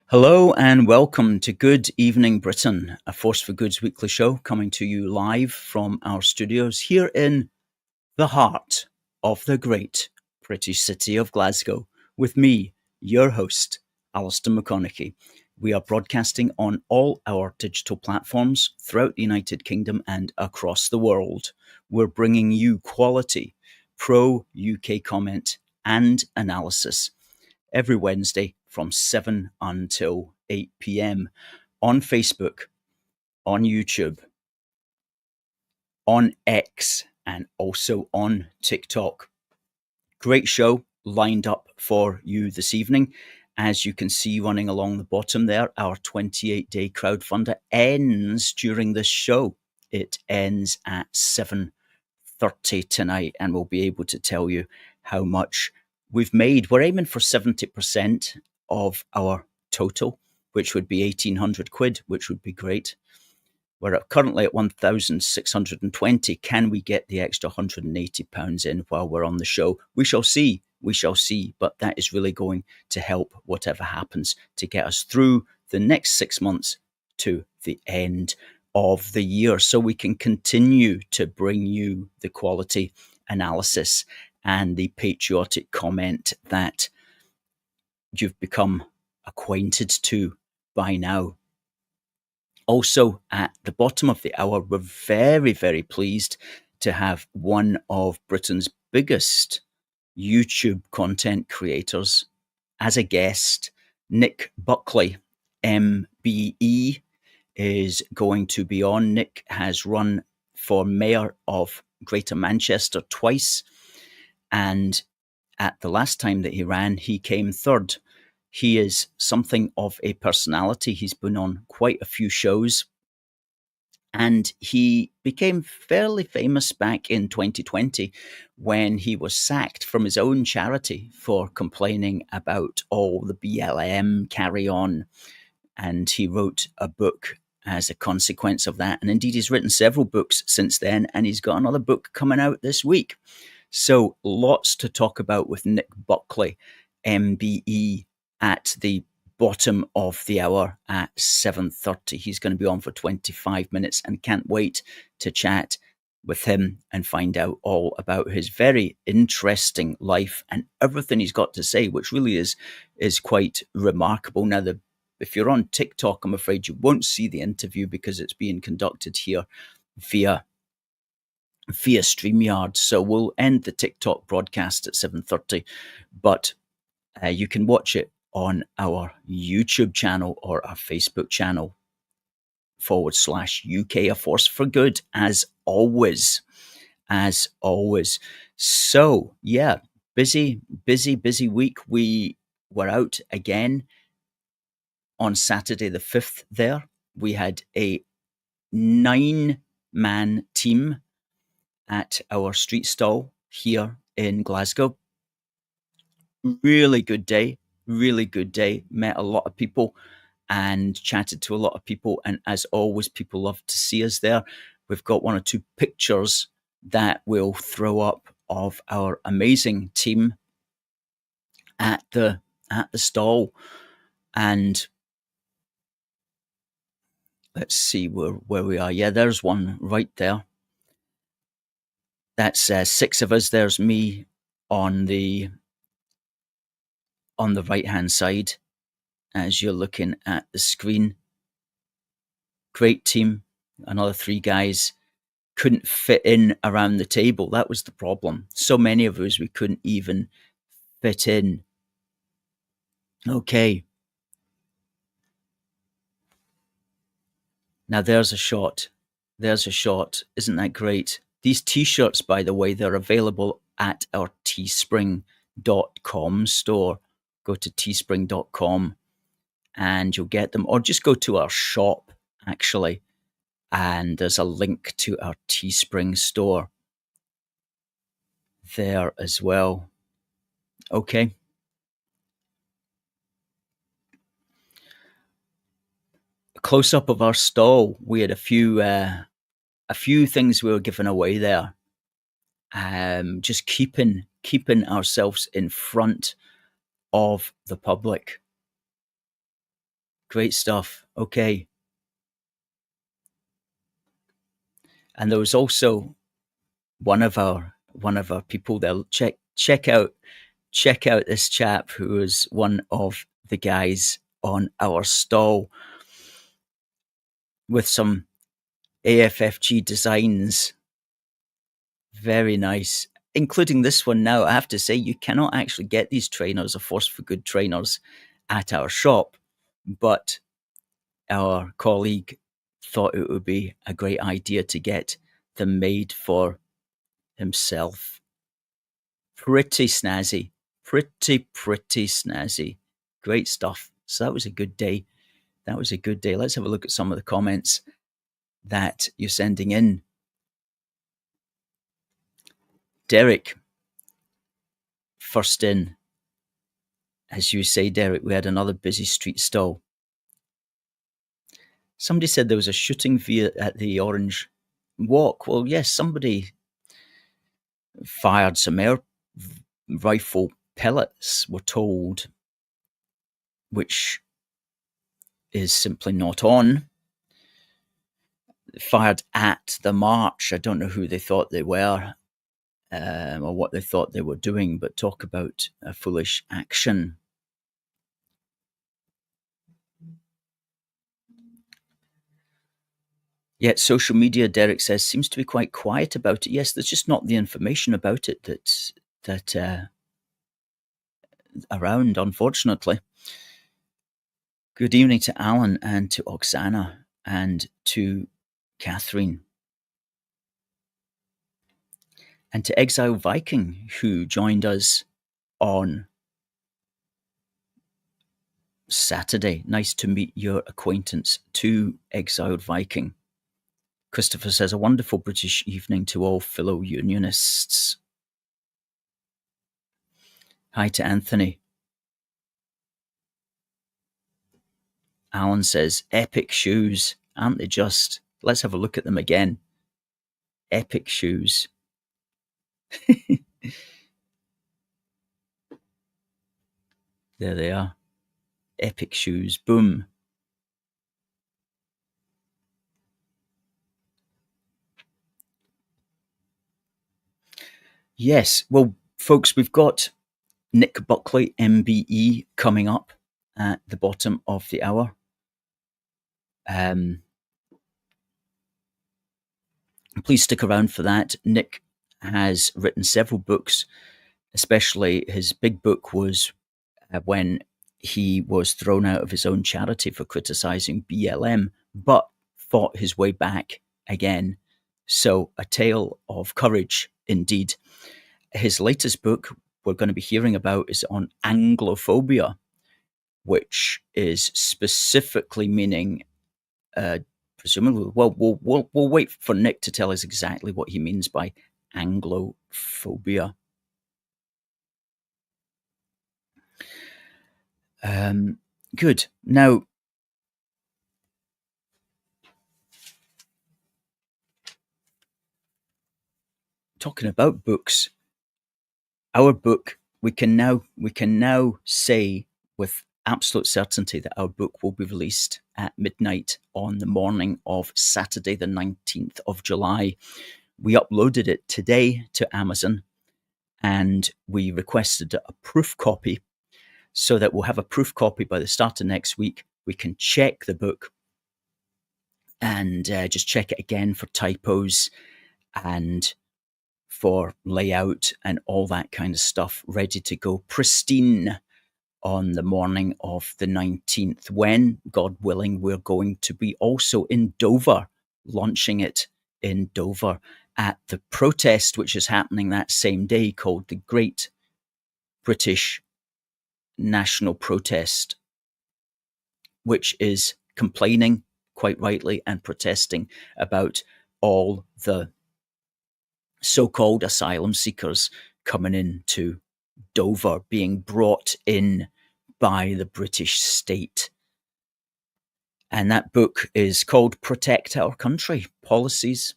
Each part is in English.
Hello and welcome to Good Evening Britain, a Force for Good's weekly show coming to you live from our studios here in the heart of the great British city of Glasgow with me, your host, Alistair McConnachie. We are broadcasting on all our digital platforms throughout the United Kingdom and across the world. We're bringing you quality, pro-UK comment and analysis every Wednesday from 7 until 8 p.m. on Facebook, on YouTube, on X, and also on TikTok. Great show lined up for you this evening. As you can see running along the bottom there, our 28-day crowdfunder ends during this show. It ends at 7:30 tonight, and we'll be able to tell you how much we've made. We're aiming for 70% of our total, which would be 1,800 quid, which would be great. We're currently at 1,620. Can we get the extra £180 in while we're on the show? We shall see. We shall see. But that is really going to help whatever happens to get us through the next 6 months to the end of the year, so we can continue to bring you the quality analysis and the patriotic comment that you've become acquainted to by now. Also, at the bottom of the hour, we're very, very pleased to have one of Britain's biggest YouTube content creators as a guest. Nick Buckley, MBE, is going to be on. Nick has run for Mayor of Greater Manchester twice, and at the last time that he ran, he came third. He is something of a personality. He's been on quite a few shows, and he became fairly famous back in 2020 when he was sacked from his own charity for complaining about all the BLM carry on. And he wrote a book as a consequence of that. And indeed, he's written several books since then, and he's got another book coming out this week. So lots to talk about with Nick Buckley, MBE, at the bottom of the hour at 7:30. He's going to be on for 25 minutes and can't wait to chat with him and find out all about his very interesting life and everything he's got to say, which really is quite remarkable. Now, if you're on TikTok, I'm afraid you won't see the interview because it's being conducted here via StreamYard. So we'll end the TikTok broadcast at 7:30, but you can watch it on our YouTube channel or our Facebook channel /UK, a force for good, as always. So yeah, busy week. We were out again on Saturday the 5th there. We had a 9-man team at our street stall here in Glasgow. Really good day. Met a lot of people and chatted to a lot of people. And as always, people love to see us there. We've got one or two pictures that we'll throw up of our amazing team at the stall. And let's see where we are. Yeah, there's one right there. That's 6 of us. There's me on the right-hand side as you're looking at the screen. Great team. Another 3 guys couldn't fit in around the table. That was the problem. So many of us, we couldn't even fit in. Okay. Now there's a shot. Isn't that great? These t-shirts, by the way, they're available at our teespring.com store. Go to teespring.com and you'll get them, or just go to our shop, actually, and there's a link to our Teespring store there as well. Okay. A close-up of our stall. We had a few things we were giving away there. Just keeping ourselves in front of the public. Great stuff. Okay. And there was also one of our people there. Check out this chap who is one of the guys on our stall with some AFFG designs. Very nice, including this one. Now I have to say, you cannot actually get these trainers or Force for Good trainers at our shop, but our colleague thought it would be a great idea to get them made for himself. Pretty snazzy. Pretty snazzy. Great stuff. So that was a good day. Let's have a look at some of the comments that you're sending in. Derek, first in. As you say, Derek, we had another busy street stall. Somebody said there was a shooting at the Orange Walk. Well, yes, somebody fired some air rifle pellets, we're told, which is simply not on. Fired at the march. I don't know who they thought they were or what they thought they were doing, but talk about a foolish action. Yet social media, Derek says, seems to be quite quiet about it. Yes, there's just not the information about it that around, unfortunately. Good evening to Alan and to Oksana and to Catherine. And to Exile Viking, who joined us on Saturday. Nice to meet your acquaintance, to Exiled Viking. Christopher says, a wonderful British evening to all fellow unionists. Hi to Anthony. Alan says, epic shoes, aren't they just? Let's have a look at them again. Epic shoes. There they are. Epic shoes. Boom. Yes. Well, folks, we've got Nick Buckley, MBE, coming up at the bottom of the hour. Please stick around for that. Nick has written several books, especially his big book was when he was thrown out of his own charity for criticising BLM, but fought his way back again. So a tale of courage indeed. His latest book we're going to be hearing about is on Anglophobia, which is specifically meaning, presumably, well, we'll wait for Nick to tell us exactly what he means by Anglophobia. Good. Now, talking about books, our book, we can now say with absolute certainty that our book will be released at midnight on the morning of Saturday, the 19th of July. We uploaded it today to Amazon and we requested a proof copy so that we'll have a proof copy by the start of next week. We can check the book and just check it again for typos and for layout and all that kind of stuff, ready to go, pristine, on the morning of the 19th, when, God willing, we're going to be also in Dover, launching it in Dover at the protest, which is happening that same day, called the Great British National Protest, which is complaining, quite rightly, and protesting about all the so-called asylum seekers coming into Dover, being brought in by the British state. And that book is called Protect Our Country, Policies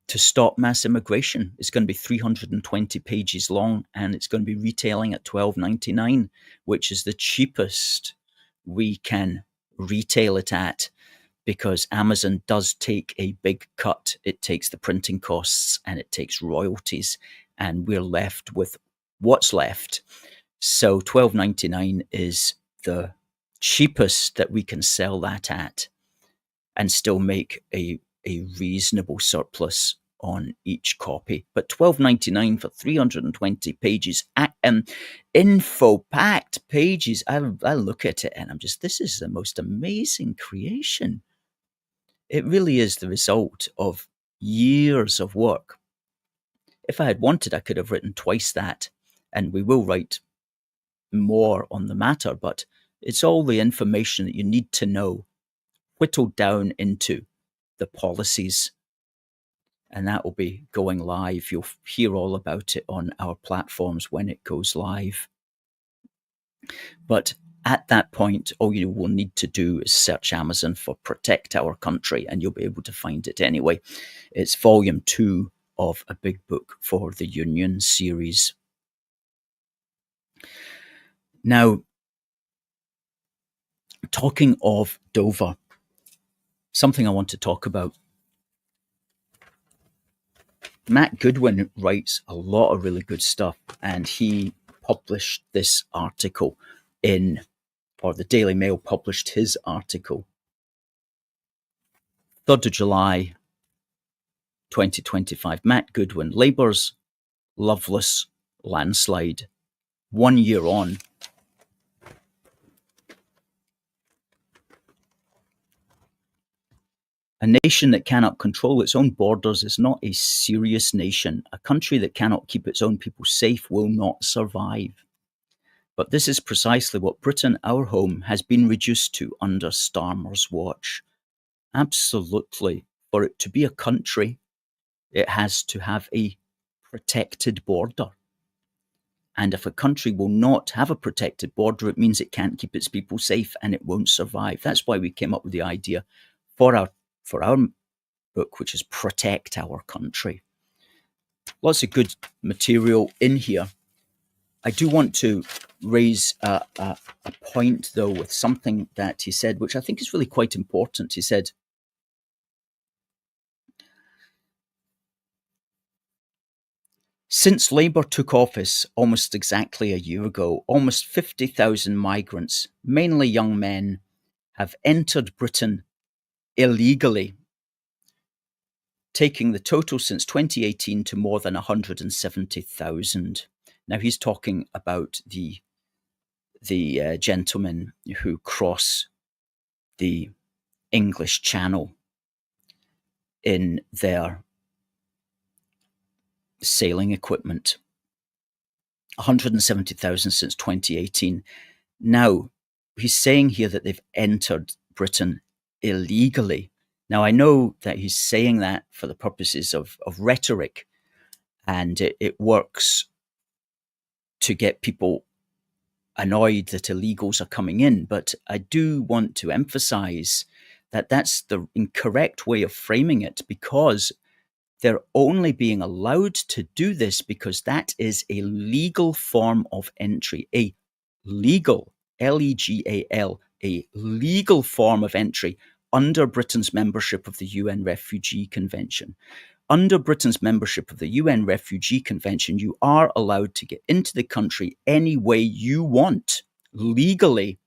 to Stop Mass Immigration. It's going to be 320 pages long, and it's going to be retailing at $12.99, which is the cheapest we can retail it at, because Amazon does take a big cut. It takes the printing costs and it takes royalties, and we're left with what's left. So $12.99 is the cheapest that we can sell that at and still make a reasonable surplus on each copy. But $12.99 for 320 pages, info-packed pages. I look at it and I'm just, this is the most amazing creation. It really is the result of years of work. If I had wanted, I could have written twice that, and we will write more on the matter, but it's all the information that you need to know whittled down into the policies, and that will be going live. You'll hear all about it on our platforms when it goes live. But at that point, all you will need to do is search Amazon for Protect Our Country, and you'll be able to find it anyway. It's volume 2 of a big book for the Union series. Now, talking of Dover, something I want to talk about. Matt Goodwin writes a lot of really good stuff, and he published this article or the Daily Mail published his article, 3rd of July, 2025. Matt Goodwin, Labour's loveless landslide, 1 year on. A nation that cannot control its own borders is not a serious nation. A country that cannot keep its own people safe will not survive. But this is precisely what Britain, our home, has been reduced to under Starmer's watch. Absolutely. For it to be a country, it has to have a protected border. And if a country will not have a protected border, it means it can't keep its people safe and it won't survive. That's why we came up with the idea for our book, which is Protect Our Country. Lots of good material in here. I do want to raise a point, though, with something that he said, which I think is really quite important. He said, since Labour took office almost exactly a year ago, almost 50,000 migrants, mainly young men, have entered Britain illegally, taking the total since 2018 to more than 170,000. Now, he's talking about the gentlemen who cross the English Channel in their sailing equipment. 170,000 since 2018. Now, he's saying here that they've entered Britain illegally. Now, I know that he's saying that for the purposes of rhetoric, and it works to get people annoyed that illegals are coming in. But I do want to emphasize that that's the incorrect way of framing it, because they're only being allowed to do this because that is a legal form of entry, a legal, Legal, a legal form of entry under Britain's membership of the UN Refugee Convention. Under Britain's membership of the UN Refugee Convention, you are allowed to get into the country any way you want. Legally,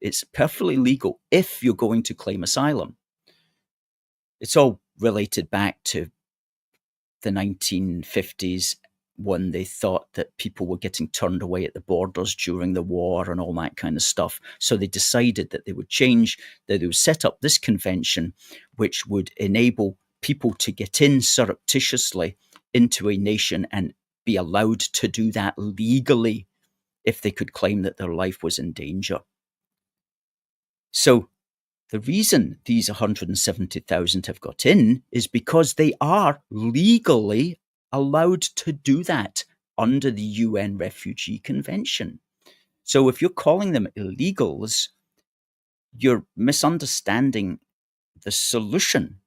it's perfectly legal if you're going to claim asylum. It's all related back to the 1950s, when they thought that people were getting turned away at the borders during the war and all that kind of stuff. So they decided that they would change, that they would set up this convention, which would enable people to get in surreptitiously into a nation and be allowed to do that legally if they could claim that their life was in danger. So the reason these 170,000 have got in is because they are legally allowed to do that under the UN Refugee Convention. So if you're calling them illegals, you're misunderstanding the solution,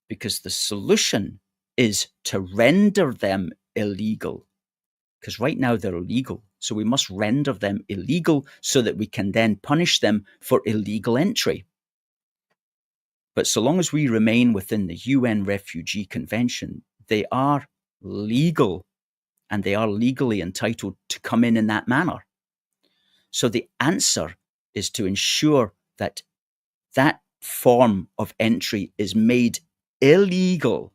because the solution is to render them illegal, because right now they're illegal. So we must render them illegal so that we can then punish them for illegal entry. But so long as we remain within the UN Refugee Convention, they are legal and they are legally entitled to come in that manner. So the answer is to ensure that that form of entry is made illegal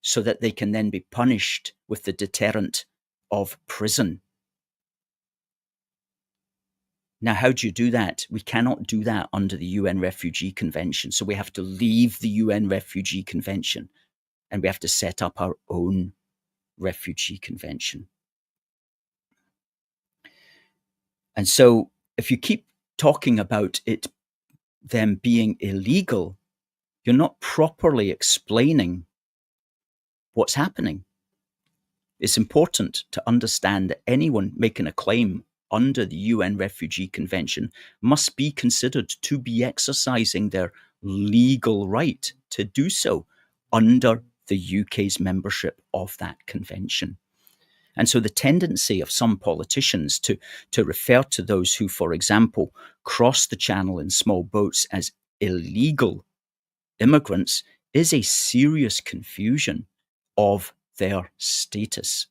so that they can then be punished with the deterrent of prison. Now, how do you do that? We cannot do that under the UN Refugee Convention. So we have to leave the UN Refugee Convention and we have to set up our own refugee convention. And so if you keep talking about it, them being illegal, you're not properly explaining what's happening. It's important to understand that anyone making a claim under the UN Refugee Convention must be considered to be exercising their legal right to do so under the UK's membership of that convention. And so the tendency of some politicians to refer to those who, for example, cross the channel in small boats as illegal immigrants is a serious confusion of their status.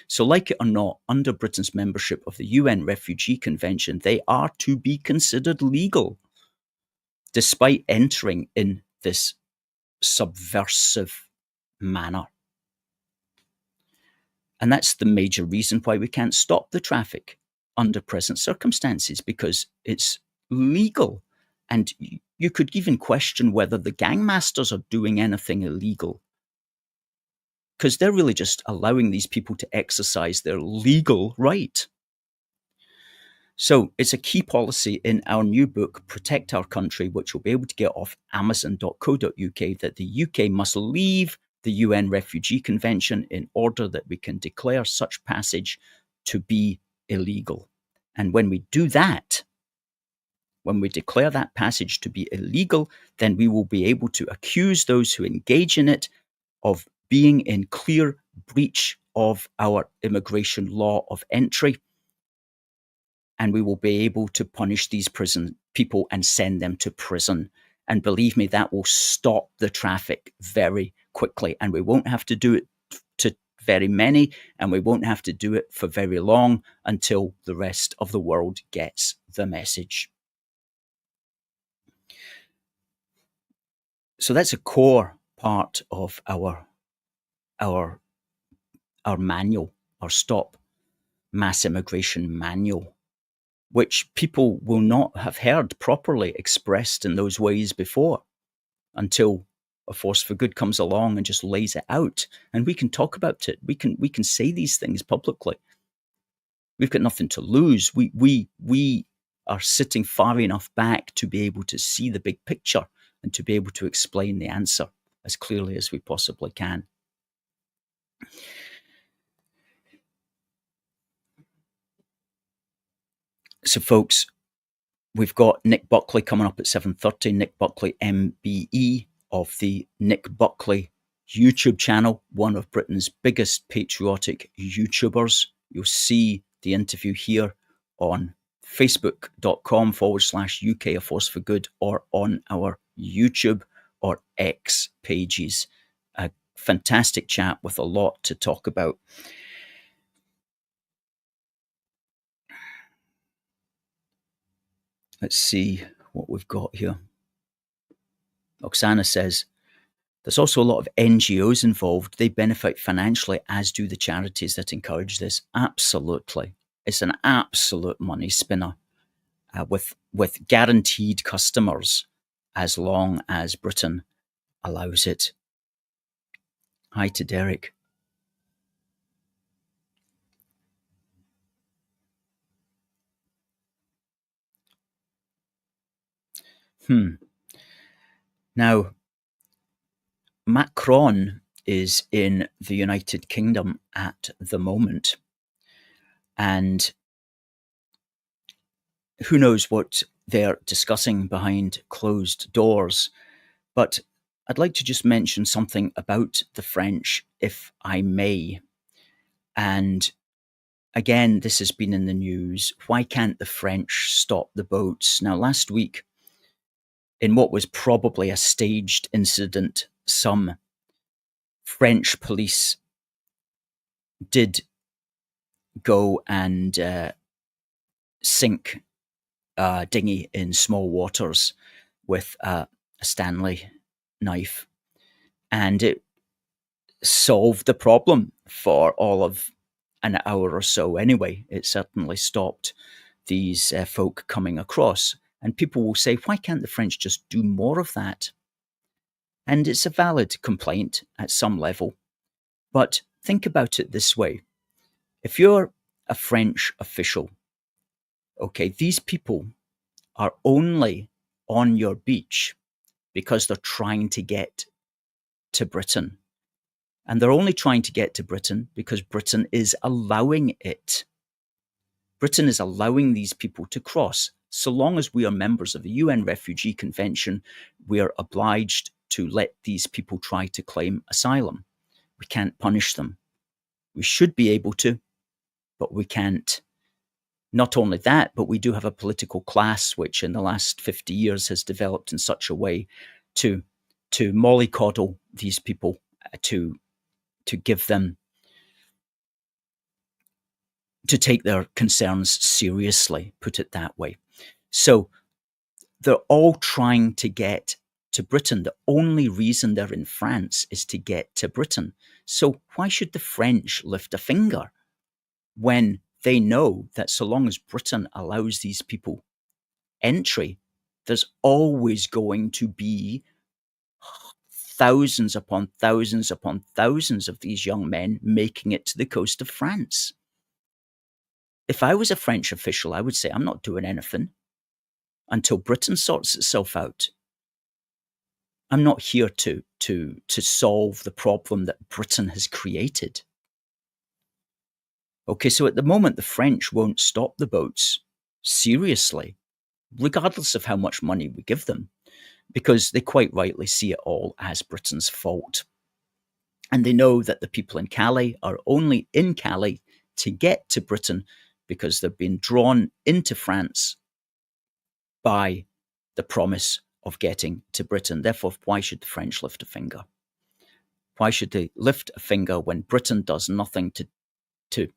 So like it or not, under Britain's membership of the UN Refugee Convention, they are to be considered legal, despite entering in this subversive manner. And that's the major reason why we can't stop the traffic under present circumstances, because it's legal. And you could even question whether the gangmasters are doing anything illegal, because they're really just allowing these people to exercise their legal right. So it's a key policy in our new book, Protect Our Country, which you'll be able to get off amazon.co.uk, that the UK must leave the UN Refugee Convention in order that we can declare such passage to be illegal. And when we do that, when we declare that passage to be illegal, then we will be able to accuse those who engage in it of being in clear breach of our immigration law of entry. And we will be able to punish these prison people and send them to prison. And believe me, that will stop the traffic very quickly. And we won't have to do it to very many, and we won't have to do it for very long until the rest of the world gets the message. So that's a core part of our manual, our Stop Mass Immigration manual, which people will not have heard properly expressed in those ways before, until a force for good comes along and just lays it out, and we can talk about it. We can say these things publicly. We've got nothing to lose. We are sitting far enough back to be able to see the big picture and to be able to explain the answer as clearly as we possibly can. So folks, we've got Nick Buckley coming up at 7:30, Nick Buckley MBE of the Nick Buckley YouTube channel, one of Britain's biggest patriotic YouTubers. You'll see the interview here on facebook.com/UK A Force for Good, or on our YouTube or X pages. A fantastic chat with a lot to talk about. Let's see what we've got here. Oksana says, there's also a lot of NGOs involved. They benefit financially, as do the charities that encourage this. Absolutely. It's an absolute money spinner with guaranteed customers as long as Britain allows it. Hi to Derek. Now, Macron is in the United Kingdom at the moment, and who knows what they're discussing behind closed doors. But I'd like to just mention something about the French, if I may. And again, this has been in the news. Why can't the French stop the boats? Now, last week, in what was probably a staged incident, some French police did go and sink a dinghy in small waters with a Stanley knife. And it solved the problem for all of an hour or so anyway. It certainly stopped these folk coming across. And people will say, why can't the French just do more of that? And it's a valid complaint at some level. But think about it this way. If you're a French official, okay, these people are only on your beach because they're trying to get to Britain. And they're only trying to get to Britain because Britain is allowing it. Britain is allowing these people to cross. So long as we are members of the UN Refugee Convention, we are obliged to let these people try to claim asylum. We can't punish them. We should be able to, but we can't. Not only that, but we do have a political class which in the last 50 years has developed in such a way to mollycoddle these people, to give them, to take their concerns seriously, put it that way. So they're all trying to get to Britain. The only reason they're in France is to get to Britain. So why should the French lift a finger when they know that so long as Britain allows these people entry, there's always going to be thousands upon thousands upon thousands of these young men making it to the coast of France? If I was a French official, I would say, I'm not doing anything until Britain sorts itself out. I'm not here to solve the problem that Britain has created. Okay, so at the moment, the French won't stop the boats seriously, regardless of how much money we give them, because they quite rightly see it all as Britain's fault. And they know that the people in Calais are only in Calais to get to Britain because they've been drawn into France by the promise of getting to Britain. Therefore, why should the French lift a finger? Why should they lift a finger when Britain does nothing to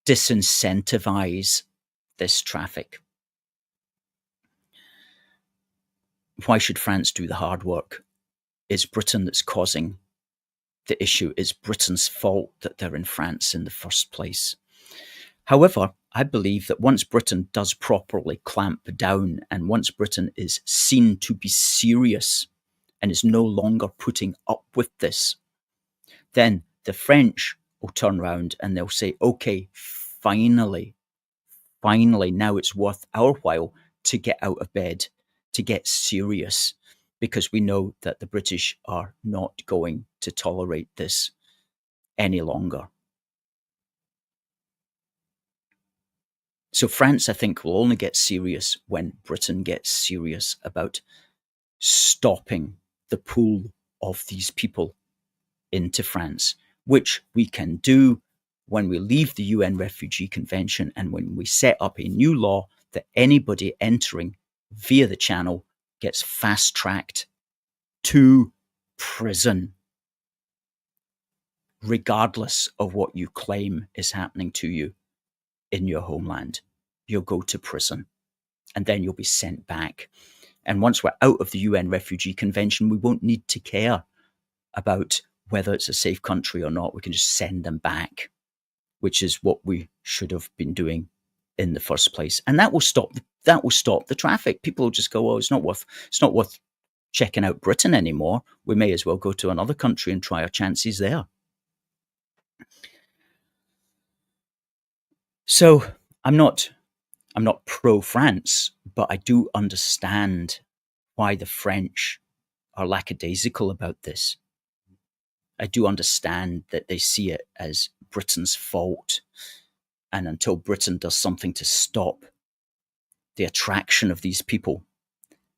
disincentivize this traffic? Why should France do the hard work? It's Britain that's causing the issue. It's Britain's fault that they're in France in the first place. However, I believe that once Britain does properly clamp down and once Britain is seen to be serious and is no longer putting up with this, then the French will turn around and they'll say, okay, finally, now it's worth our while to get out of bed, to get serious, because we know that the British are not going to tolerate this any longer. So France, I think, will only get serious when Britain gets serious about stopping the pool of these people into France, which we can do when we leave the UN Refugee Convention and when we set up a new law that anybody entering via the channel gets fast-tracked to prison, regardless of what you claim is happening to you in your homeland. You'll go to prison and then you'll be sent back. And once we're out of the UN Refugee Convention, we won't need to care about whether it's a safe country or not. We can just send them back, which is what we should have been doing in the first place. And that will stop the traffic. People will just go, oh, it's not worth checking out Britain anymore. We may as well go to another country and try our chances there. So I'm not pro-France, but I do understand why the French are lackadaisical about this. I do understand that they see it as Britain's fault. And until Britain does something to stop the attraction of these people,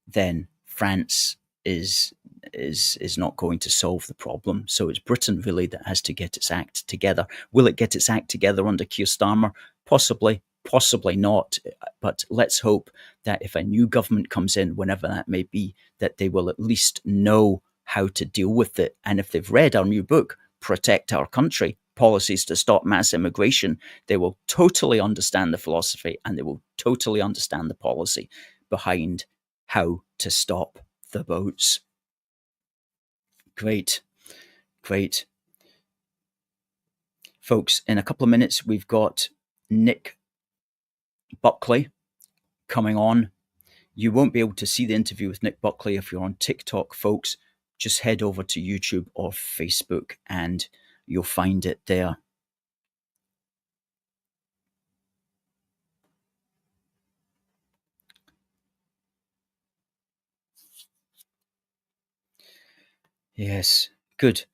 then France is is not going to solve the problem. So it's Britain really that has to get its act together. Will it get its act together under Keir Starmer? Possibly, possibly not. But let's hope that if a new government comes in, whenever that may be, that they will at least know how to deal with it. And if they've read our new book, Protect Our Country, Policies to Stop Mass Immigration, they will totally understand the philosophy and they will totally understand the policy behind how to stop the boats. Great, great. Folks, in a couple of minutes, we've got Nick Buckley coming on. You won't be able to see the interview with Nick Buckley if you're on TikTok, folks. Just head over to YouTube or Facebook and you'll find it there. Yes, good.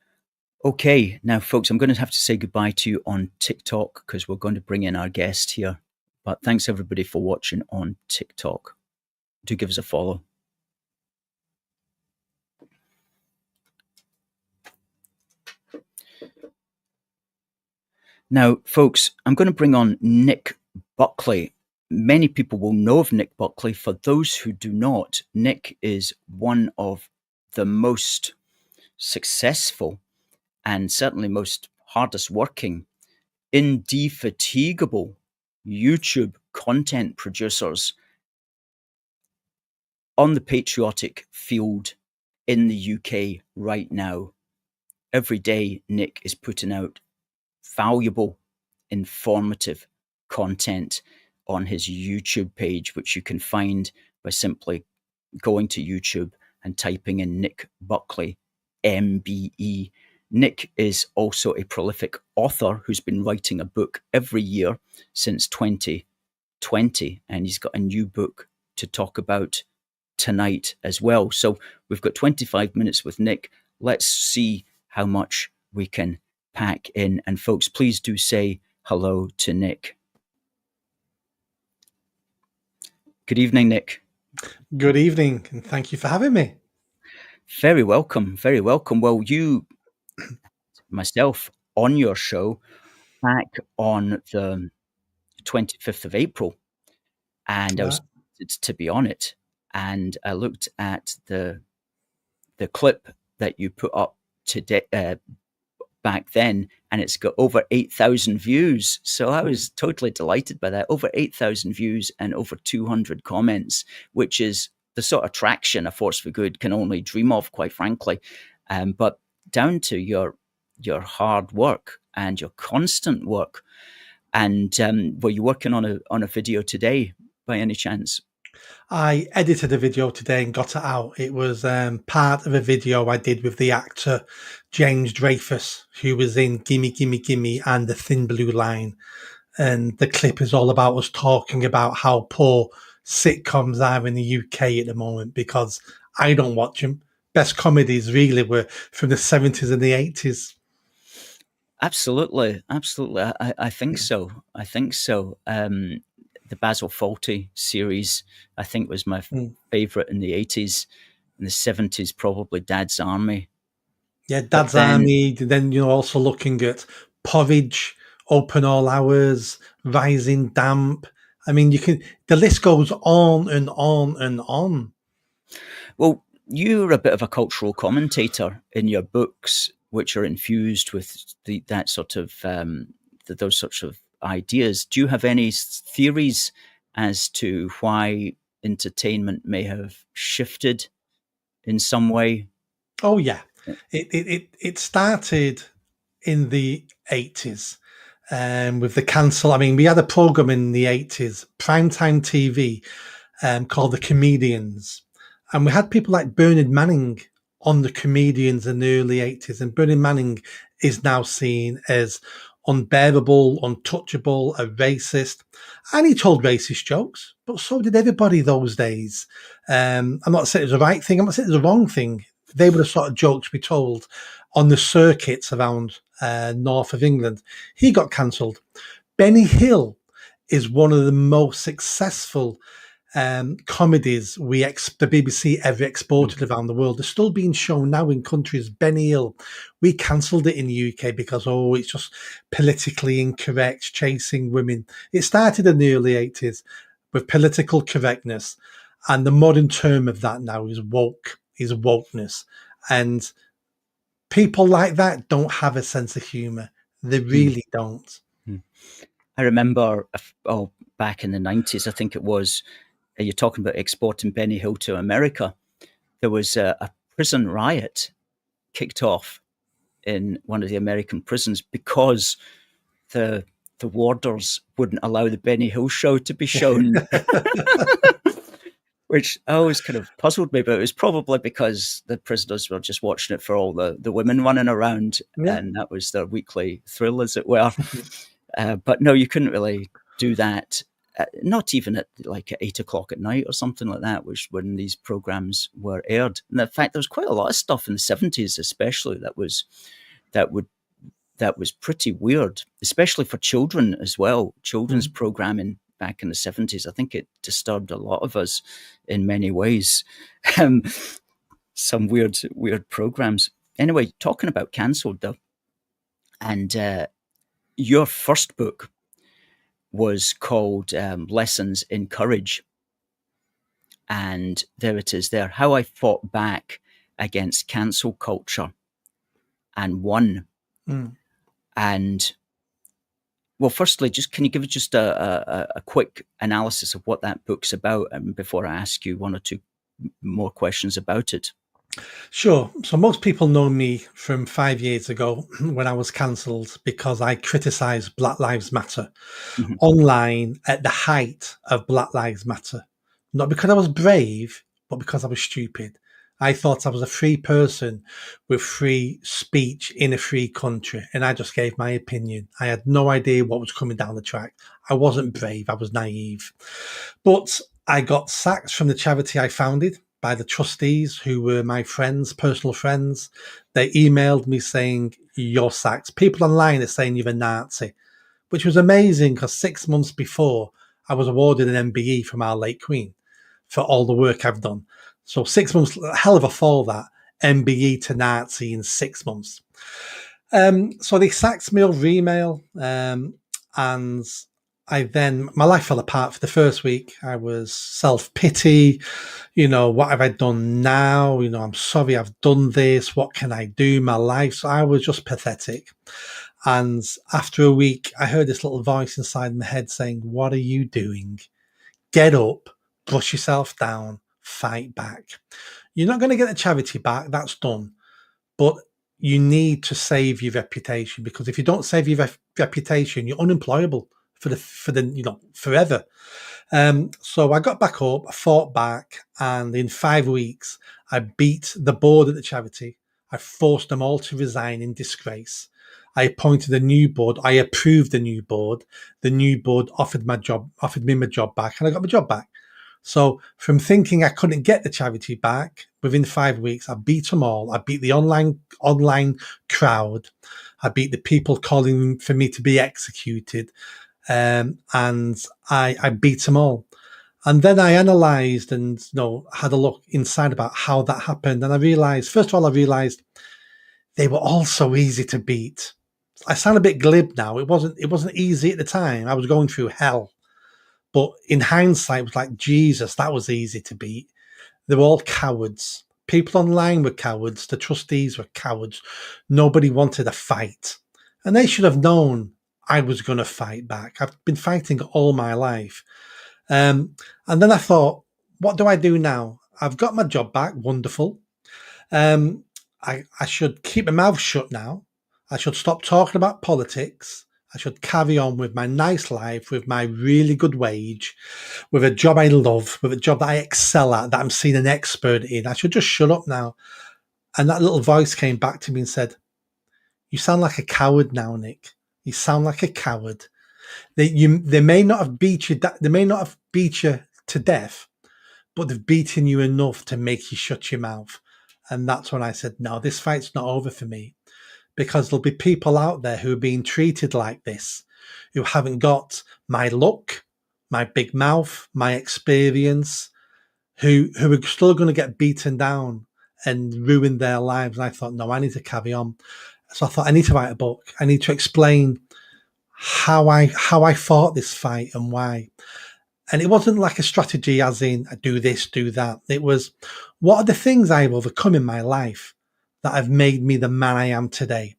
Okay, now, folks, I'm going to have to say goodbye to you on TikTok because we're going to bring in our guest here. But thanks, everybody, for watching on TikTok. Do give us a follow. Now, folks, I'm going to bring on Nick Buckley. Many people will know of Nick Buckley. For those who do not, Nick is one of the most successful and certainly most hardest working, indefatigable YouTube content producers on the patriotic field in the UK right now. Every day, Nick is putting out valuable, informative content on his YouTube page, which you can find by simply going to YouTube and typing in Nick Buckley, MBE. Nick is also a prolific author who's been writing a book every year since 2020, and he's got a new book to talk about tonight as well. So we've got 25 minutes with Nick. Let's see how much we can pack in. And folks, please do say hello to Nick. Good evening, Nick. Good evening, and thank you for having me. Very welcome, very welcome. Well, you, myself, on your show back on the 25th of April, and I was to be on it, and I looked at the clip that you put up today back then, and it's got over 8,000 views. So I was totally delighted by that. Over 8,000 views and over 200 comments, which is the sort of traction a Force for Good can only dream of, quite frankly. But down to your hard work and your constant work. And were you working on a video today by any chance? I edited a video today and got it out. It was part of a video I did with the actor James Dreyfus, who was in Gimme, Gimme, Gimme and The Thin Blue Line. And the clip is all about us talking about how poor sitcoms are in the UK at the moment, because I don't watch them. Best comedies really were from the 70s and the 80s. Absolutely, absolutely. I think so. I think so. The Basil Fawlty series, I think, was my favourite in the 80s. In the 70s, probably Dad's Army. Yeah, Dad's Army. Then, also looking at Porridge, Open All Hours, Rising Damp. I mean, the list goes on and on and on. Well, you're a bit of a cultural commentator in your books, which are infused with that sort of those sorts of ideas. Do you have any theories as to why entertainment may have shifted in some way? Oh yeah, it started in the 80s with the cancel. I mean, we had a program in the 80s, primetime TV, called The Comedians, and we had people like Bernard Manning on The Comedians in the early 80s, and Bernard Manning is now seen as unbearable, untouchable, a racist, and he told racist jokes, but so did everybody those days. I'm not saying it was the right thing, I'm not saying it was the wrong thing. They were the sort of jokes we told on the circuits around north of England. He got cancelled. Benny Hill is one of the most successful comedies the BBC ever exported around the world are still being shown now in countries. Benny Hill, we cancelled it in the UK because, it's just politically incorrect, chasing women. It started in the early 80s with political correctness, and the modern term of that now is wokeness. And people like that don't have a sense of humour. They really don't. I remember, back in the 90s, I think it was, you're talking about exporting Benny Hill to America. There was a prison riot kicked off in one of the American prisons because the warders wouldn't allow the Benny Hill show to be shown, which always kind of puzzled me. But it was probably because the prisoners were just watching it for all the women running around, and that was their weekly thrill, as it were. But no, you couldn't really do that. Not even at 8 o'clock at night or something like that, which when these programs were aired. And in fact, there was quite a lot of stuff in the 70s, especially that was pretty weird, especially for children as well. Children's programming back in the 70s, I think it disturbed a lot of us in many ways. Some weird programs. Anyway, talking about cancelled though, and your first book was called Lessons in Courage. And there it is there, How I Fought Back Against Cancel Culture and Won. And, well, firstly, can you give us just a quick analysis of what that book's about, before I ask you one or two more questions about it? Sure. So most people know me from 5 years ago when I was cancelled because I criticised Black Lives Matter online at the height of Black Lives Matter. Not because I was brave, but because I was stupid. I thought I was a free person with free speech in a free country, and I just gave my opinion. I had no idea what was coming down the track. I wasn't brave. I was naive. But I got sacked from the charity I founded by the trustees, who were my friends, personal friends. They emailed me saying, "You're sacked." People online are saying you're a Nazi, which was amazing because 6 months before I was awarded an MBE from our late Queen for all the work I've done. So 6 months, hell of a fall, that MBE to Nazi in 6 months. So they sacked me over email, and my life fell apart for the first week. I was self-pity, what have I done now? I'm sorry I've done this. What can I do? My life. So I was just pathetic. And after a week, I heard this little voice inside my head saying, "What are you doing? Get up, brush yourself down, fight back. You're not going to get the charity back. That's done. But you need to save your reputation, because if you don't save your reputation, you're unemployable for the forever." So I got back up, I fought back, and in 5 weeks, I beat the board at the charity. I forced them all to resign in disgrace. I appointed a new board. I approved the new board. The new board offered me my job back, and I got my job back. So from thinking I couldn't get the charity back, within 5 weeks, I beat them all. I beat the online crowd. I beat the people calling for me to be executed. And I beat them all. And then I analysed and had a look inside about how that happened. And I realised, first of all, they were all so easy to beat. I sound a bit glib now. It wasn't easy at the time. I was going through hell. But in hindsight, it was like, Jesus, that was easy to beat. They were all cowards. People online were cowards. The trustees were cowards. Nobody wanted a fight. And they should have known I was going to fight back. I've been fighting all my life. And then I thought, what do I do now? I've got my job back. Wonderful. I should keep my mouth shut now. I should stop talking about politics. I should carry on with my nice life, with my really good wage, with a job I love, with a job that I excel at, that I'm seen an expert in. I should just shut up now. And that little voice came back to me and said, "You sound like a coward now, Nick. You sound like a coward. They may not have beat you. They may not have beat you to death, but they've beaten you enough to make you shut your mouth." And that's when I said, no, this fight's not over for me, because there'll be people out there who are being treated like this, who haven't got my luck my big mouth, my experience, who are still going to get beaten down and ruin their lives. And I thought, no, I need to carry on. So I thought, I need to write a book. I need to explain how I fought this fight and why. And it wasn't like a strategy as in I do this, do that. It was, what are the things I've overcome in my life that have made me the man I am today?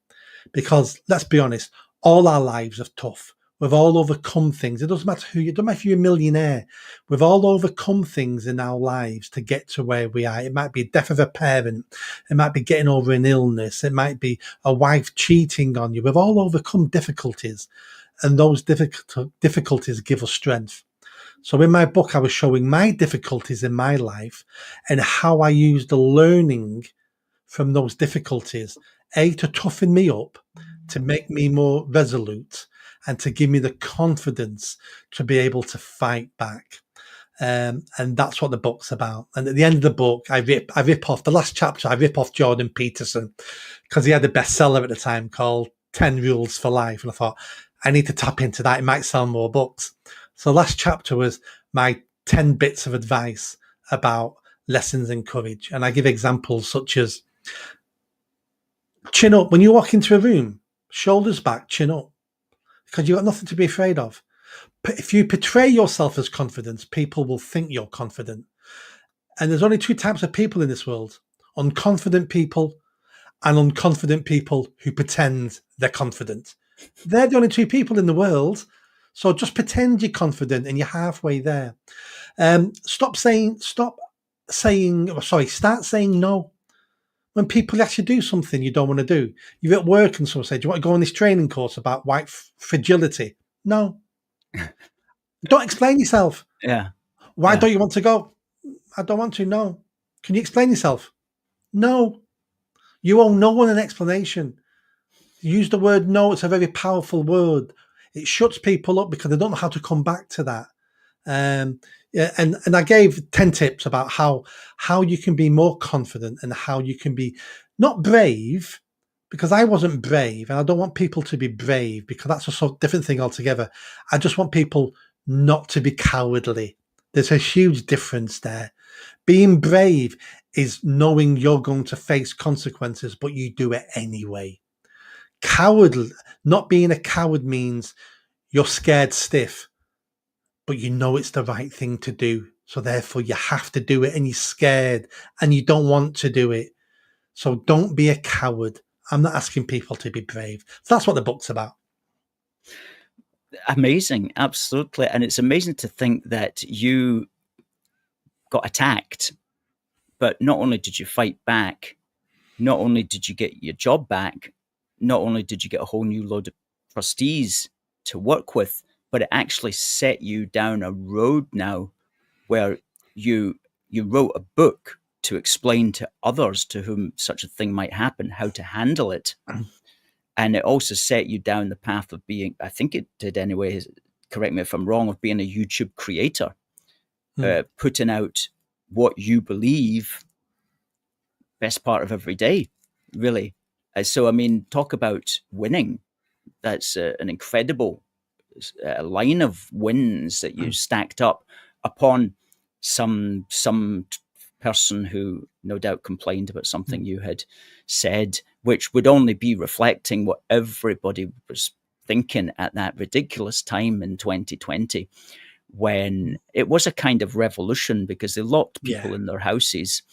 Because let's be honest, all our lives are tough. We've all overcome things. It doesn't matter who you, it doesn't matter if you're a millionaire. We've all overcome things in our lives to get to where we are. It might be death of a parent. It might be getting over an illness. It might be a wife cheating on you. We've all overcome difficulties, and those difficulties give us strength. So in my book, I was showing my difficulties in my life and how I used the learning from those difficulties, to toughen me up, to make me more resolute, and to give me the confidence to be able to fight back. And that's what the book's about. And at the end of the book, I rip off the last chapter. I rip off Jordan Peterson because he had a bestseller at the time called 10 Rules for Life. And I thought, I need to tap into that. It might sell more books. So last chapter was my 10 bits of advice about lessons in courage. And I give examples such as chin up when you walk into a room, shoulders back, chin up, because you've got nothing to be afraid of. But if you portray yourself as confident, people will think you're confident. And there's only two types of people in this world: unconfident people and unconfident people who pretend they're confident. They're the only two people in the world. So just pretend you're confident and you're halfway there. Start saying no. When people actually do something you don't want to do. You're at work and someone says, do you want to go on this training course about white fragility? No. Don't explain yourself. Yeah. Why don't you want to go? I don't want to. No. Can you explain yourself? No. You owe no one an explanation. Use the word no. It's a very powerful word. It shuts people up because they don't know how to come back to that. And I gave 10 tips about how you can be more confident and how you can be not brave, because I wasn't brave, and I don't want people to be brave because that's a sort of different thing altogether. I just want people not to be cowardly. There's a huge difference there. Being brave is knowing you're going to face consequences, but you do it anyway. Not being a coward means you're scared stiff, but you know it's the right thing to do. So therefore you have to do it, and you're scared and you don't want to do it. So don't be a coward. I'm not asking people to be brave. So that's what the book's about. Amazing. Absolutely. And it's amazing to think that you got attacked, but not only did you fight back, not only did you get your job back, not only did you get a whole new load of trustees to work with, but it actually set you down a road now where you wrote a book to explain to others to whom such a thing might happen, how to handle it. And it also set you down the path of being, I think it did anyway, correct me if I'm wrong, of being a YouTube creator, putting out what you believe best part of every day, really. So, I mean, talk about winning. That's an incredible line of wins that you stacked up upon some person who no doubt complained about something you had said, which would only be reflecting what everybody was thinking at that ridiculous time in 2020, when it was a kind of revolution because they locked people in their houses,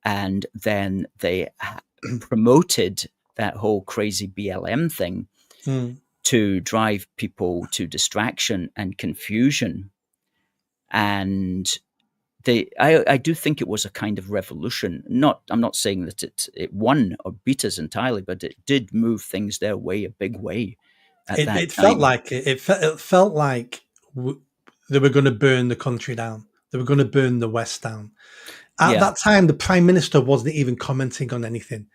and then they promoted that whole crazy BLM thing to drive people to distraction and confusion. And I do think it was a kind of revolution. I'm not saying that it won or beat us entirely, but it did move things their way, a big way. It felt like it felt like they were going to burn the country down. They were going to burn the West down. At that time, the Prime Minister wasn't even commenting on anything.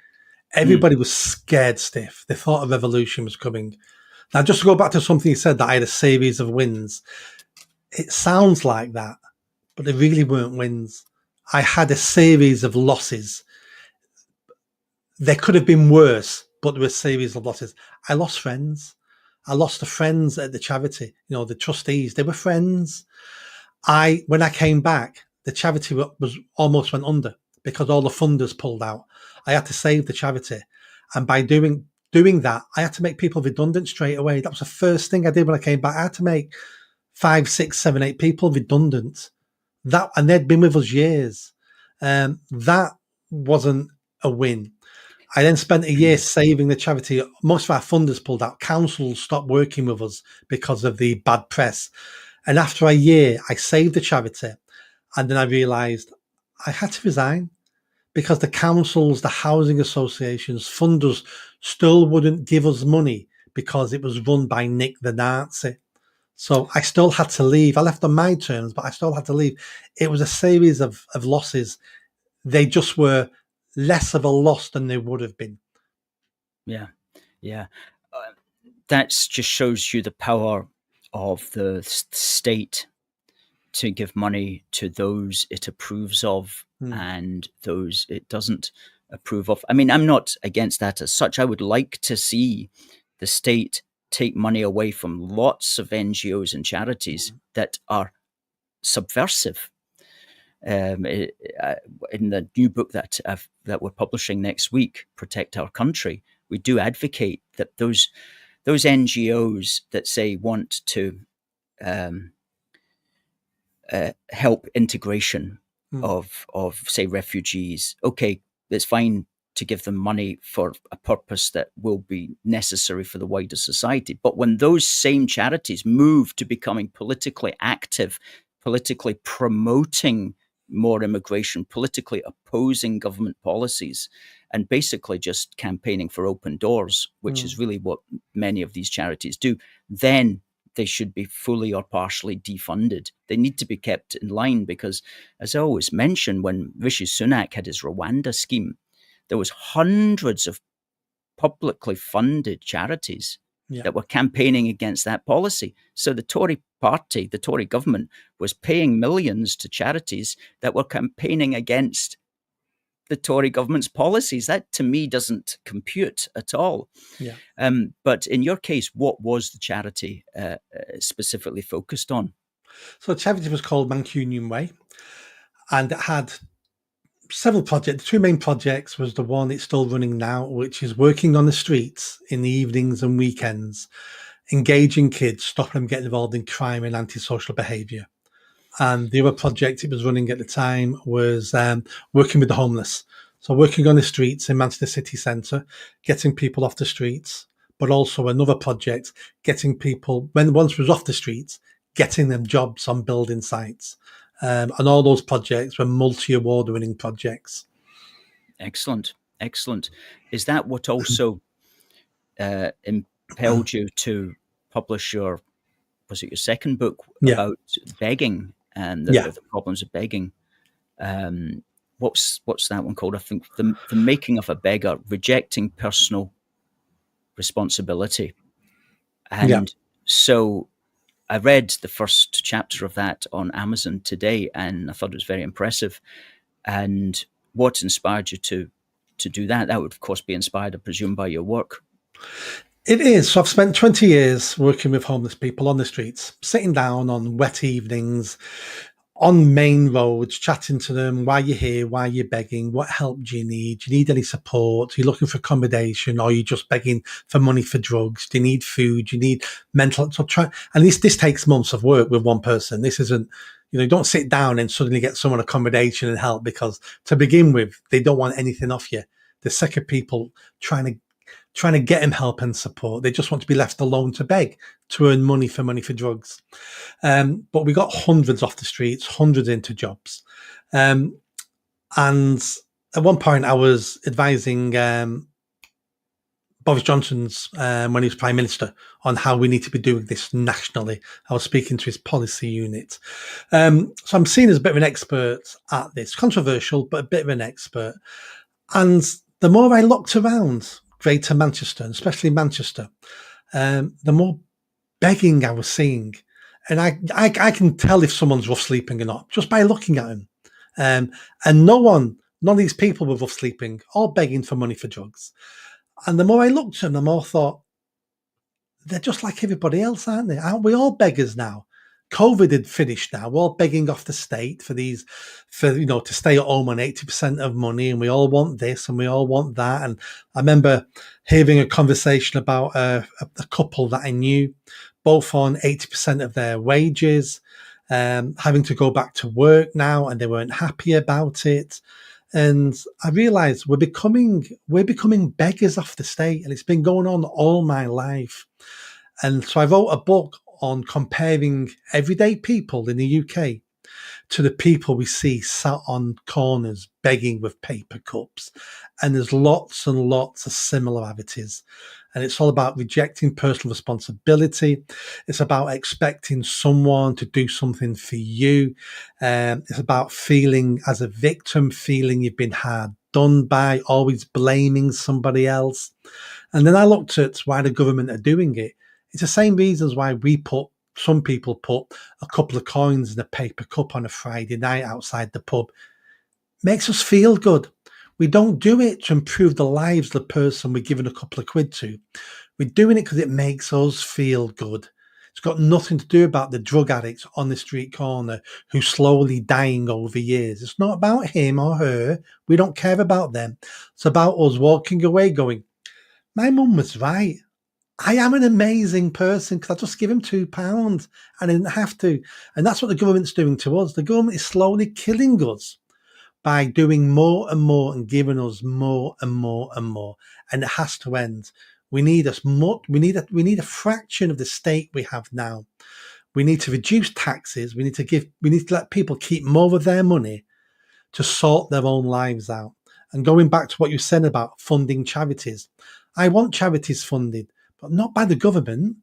Everybody was scared stiff. They thought a revolution was coming. Now, just to go back to something you said, that I had a series of wins. It sounds like that, but they really weren't wins. I had a series of losses. They could have been worse, but there were a series of losses. I lost friends. I lost the friends at the charity, the trustees, they were friends. When I came back, the charity was almost went under because all the funders pulled out. I had to save the charity. And by doing that, I had to make people redundant straight away. That was the first thing I did when I came back. I had to make 5, 6, 7, 8 people redundant. And they'd been with us years. That wasn't a win. I then spent a year saving the charity. Most of our funders pulled out. Councils stopped working with us because of the bad press. And after a year, I saved the charity. And then I realised I had to resign because the councils, the housing associations, funders still wouldn't give us money because it was run by Nick the Nazi. So I still had to leave. I left on my terms, but I still had to leave. It was a series of losses. They just were less of a loss than they would have been. Yeah. That just shows you the power of the state to give money to those it approves of and those it doesn't approve of. I mean, I'm not against that as such. I would like to see the state take money away from lots of NGOs and charities that are subversive. In the new book that we're publishing next week, Protect Our Country, we do advocate that those NGOs that say want to help integration of say refugees, okay, it's fine to give them money for a purpose that will be necessary for the wider society. But when those same charities move to becoming politically active, politically promoting more immigration, politically opposing government policies, and basically just campaigning for open doors, which is really what many of these charities do, then they should be fully or partially defunded. They need to be kept in line because, as I always mention, when Rishi Sunak had his Rwanda scheme, there was hundreds of publicly funded charities that were campaigning against that policy. So the Tory party, the Tory government, was paying millions to charities that were campaigning against the Tory government's policies. That, to me, doesn't compute at all. Yeah. But in your case, what was the charity specifically focused on? So the charity was called Mancunian Way, and it had several projects. The two main projects was the one it's still running now, which is working on the streets in the evenings and weekends, engaging kids, stopping them getting involved in crime and antisocial behaviour. And the other project it was running at the time was working with the homeless. So working on the streets in Manchester city centre, getting people off the streets, but also another project, getting people, once was off the streets, getting them jobs on building sites. And all those projects were multi-award winning projects. Excellent. Is that what also impelled you to publish your second book about begging and the problems of begging? What's that one called? I think the making of a beggar, rejecting personal responsibility. And so I read the first chapter of that on Amazon today, and I thought it was very impressive. And what inspired you to do that? That would, of course, be inspired, I presume, by your work. It is. So I've spent 20 years working with homeless people on the streets, sitting down on wet evenings, on main roads, chatting to them. Why are you here? Why are you begging? What help do you need? Do you need any support? Are you looking for accommodation? Or are you just begging for money for drugs? Do you need food? Do you need mental? So and this takes months of work with one person. This isn't, you don't sit down and suddenly get someone accommodation and help, because to begin with, they don't want anything off you. They're sick of people trying to get him help and support. They just want to be left alone to beg, to earn money for drugs. But we got hundreds off the streets, hundreds into jobs. And at one point I was advising Boris Johnson's, when he was Prime Minister, on how we need to be doing this nationally. I was speaking to his policy unit. So I'm seen as a bit of an expert at this. Controversial, but a bit of an expert. And the more I looked around Greater Manchester, and especially Manchester, the more begging I was seeing. And I can tell if someone's rough sleeping or not just by looking at him. And none of these people were rough sleeping, all begging for money for drugs. And the more I looked at them, the more I thought, they're just like everybody else, aren't they? Aren't we all beggars now? COVID had finished now. We're all begging off the state to stay at home on 80% of money, and we all want this and we all want that. And I remember having a conversation about a couple that I knew, both on 80% of their wages, having to go back to work now, and they weren't happy about it. And I realized we're becoming beggars off the state, and it's been going on all my life. And so I wrote a book on comparing everyday people in the UK to the people we see sat on corners begging with paper cups. And there's lots and lots of similarities. And it's all about rejecting personal responsibility. It's about expecting someone to do something for you. It's about feeling as a victim, feeling you've been hard done by, always blaming somebody else. And then I looked at why the government are doing it. It's the same reasons why some people put a couple of coins in a paper cup on a Friday night outside the pub. Makes us feel good. We don't do it to improve the lives of the person we're giving a couple of quid to. We're doing it because it makes us feel good. It's got nothing to do about the drug addicts on the street corner who's slowly dying over years. It's not about him or her. We don't care about them. It's about us walking away going, my mum was right. I am an amazing person because I just give him £2 and I didn't have to. And that's what the government's doing to us. The government is slowly killing us by doing more and more and giving us more and more and more. And it has to end. We need we need a fraction of the state we have now. We need to reduce taxes. We need to let people keep more of their money to sort their own lives out. And going back to what you said about funding charities, I want charities funded, but not by the government.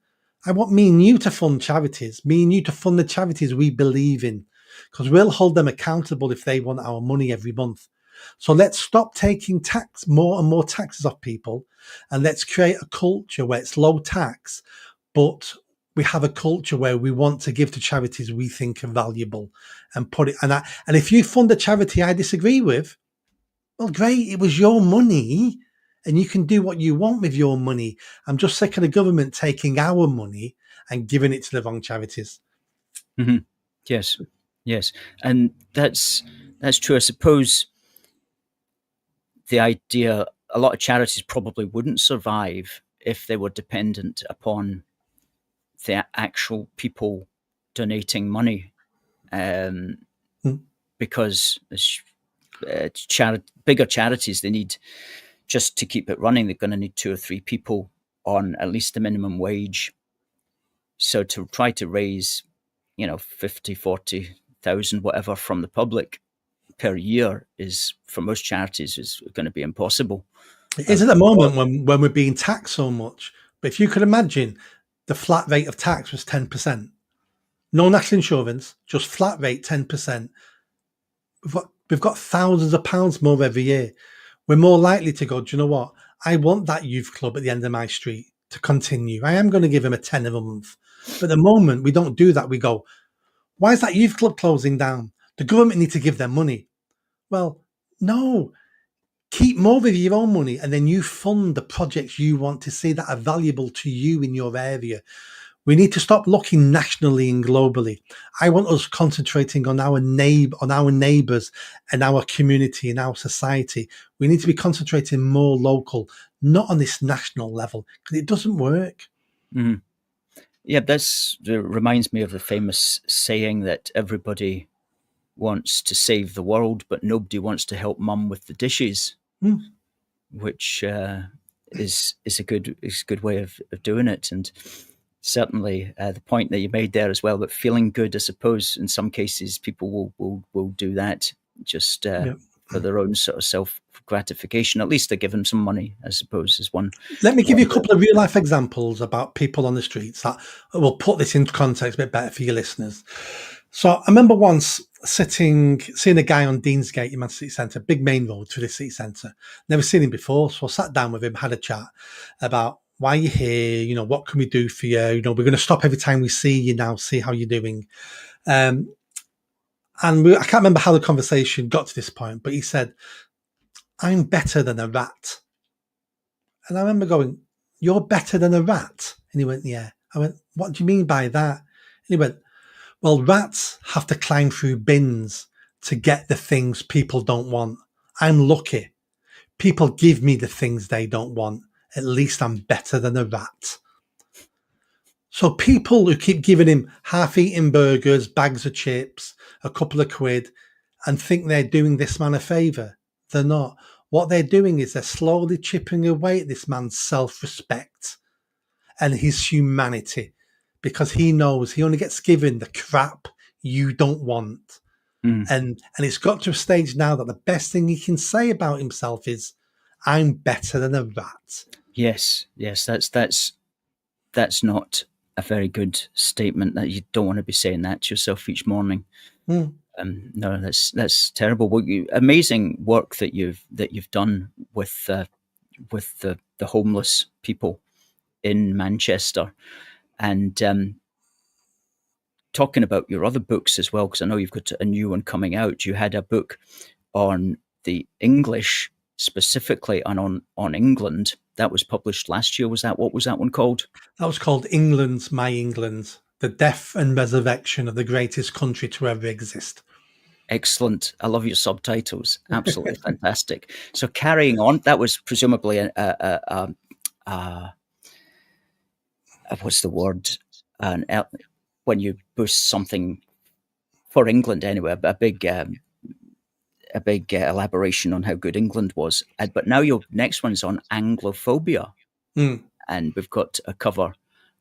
I want me and you to fund charities, me and you to fund the charities we believe in, because we'll hold them accountable if they want our money every month. So let's stop taking more and more taxes off people, and let's create a culture where it's low tax, but we have a culture where we want to give to charities we think are valuable and put it. And if you fund a charity I disagree with, well, great, it was your money. And you can do what you want with your money. I'm just sick of the government taking our money and giving it to the wrong charities. Mm-hmm. Yes. And that's true. I suppose the idea, a lot of charities probably wouldn't survive if they were dependent upon the actual people donating money. Because bigger charities, they need, just to keep it running, they're going to need 2 or 3 people on at least the minimum wage. So to try to raise, 50, 40,000, whatever from the public per year is, for most charities, is going to be impossible. It is at the moment when we're being taxed so much. But if you could imagine the flat rate of tax was 10%, no national insurance, just flat rate 10%. We've got thousands of pounds more every year. We're more likely to go, do you know what? I want that youth club at the end of my street to continue. I am going to give him a tenner a month. But at the moment, we don't do that. We go, why is that youth club closing down? The government need to give them money. Well, no. Keep more of your own money, and then you fund the projects you want to see that are valuable to you in your area. We need to stop looking nationally and globally. I want us concentrating on our neighbours and our community and our society. We need to be concentrating more local, not on this national level, because it doesn't work. Mm-hmm. Yeah, that reminds me of the famous saying that everybody wants to save the world, but nobody wants to help mum with the dishes, which is a good way of doing it. And certainly the point that you made there as well, but feeling good, I suppose in some cases people will do that just for their own sort of self gratification. At least they're given some money, I suppose, is one. Let me give you a couple of real life examples about people on the streets that will put this into context a bit better for your listeners. So I remember once seeing a guy on Deansgate in Manchester City Centre, big main road to the city centre. Never seen him before, so I sat down with him, had a chat about why you're here, what can we do for you? We're going to stop every time we see you now, see how you're doing. I can't remember how the conversation got to this point, but he said, I'm better than a rat. And I remember going, you're better than a rat. And he went, yeah. I went, what do you mean by that? And he went, well, rats have to climb through bins to get the things people don't want. I'm lucky. People give me the things they don't want. At least I'm better than a rat. So people who keep giving him half-eaten burgers, bags of chips, a couple of quid, and think they're doing this man a favour, they're not. What they're doing is they're slowly chipping away at this man's self-respect and his humanity, because he knows he only gets given the crap you don't want. And it's got to a stage now that the best thing he can say about himself is, I'm better than a rat. Yes, that's not a very good statement. That you don't want to be saying that to yourself each morning. No, that's terrible. Well, amazing work that you've done with the homeless people in Manchester, and talking about your other books as well, because I know you've got a new one coming out. You had a book on the English specifically and on England that was published last year. What was that one called? That was called England's My England, the death and resurrection of the greatest country to ever exist. Excellent. I love your subtitles. Absolutely fantastic. So carrying on, that was presumably what's the word? When you boost something for England anyway, a big elaboration on how good England was. But now your next one's on Anglophobia, and we've got a cover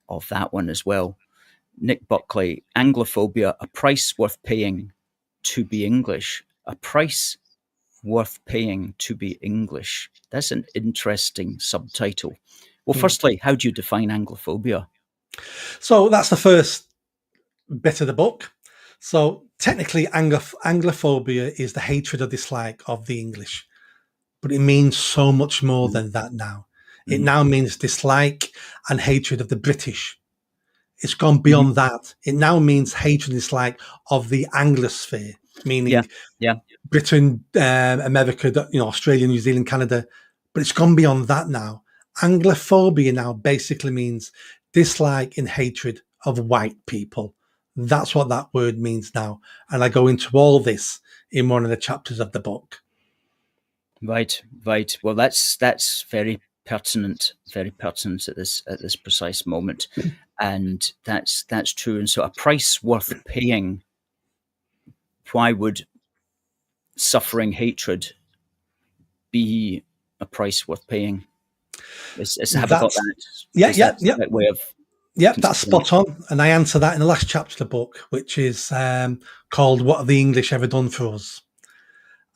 of that one as well. Nick Buckley, Anglophobia, a price worth paying to be English. A price worth paying to be English. That's an interesting subtitle. Well, firstly, how do you define Anglophobia? So that's the first bit of the book. So technically, Anglophobia is the hatred or dislike of the English, but it means so much more than that now. It now means dislike and hatred of the British. It's gone beyond that. It now means hatred and dislike of the Anglosphere, meaning Britain, America, Australia, New Zealand, Canada. But it's gone beyond that now. Anglophobia now basically means dislike and hatred of white people. That's what that word means now. And I go into all this in one of the chapters of the book. Right. Well, that's very pertinent at this precise moment. And that's true. And so a price worth paying. Why would suffering hatred be a price worth paying? Have I got that? Yeah. Way of that's spot on. And I answer that in the last chapter of the book, which is called What Have the English Ever Done for Us?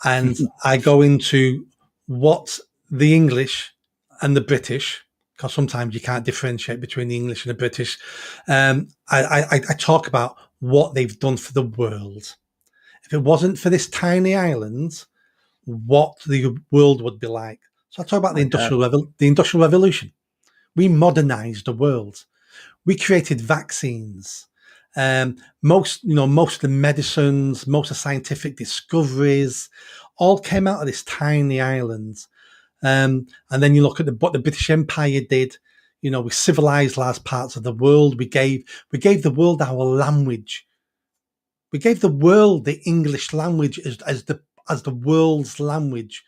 And I go into what the English and the British, because sometimes you can't differentiate between the English and the British. I talk about what they've done for the world. If it wasn't for this tiny island, what the world would be like. So I talk about the Industrial Revolution. We modernized the world. We created vaccines. Most of the medicines, most of the scientific discoveries, all came out of this tiny island. And then you look at what the British Empire did. We civilized large parts of the world. We gave the world our language. We gave the world the English language as the world's language.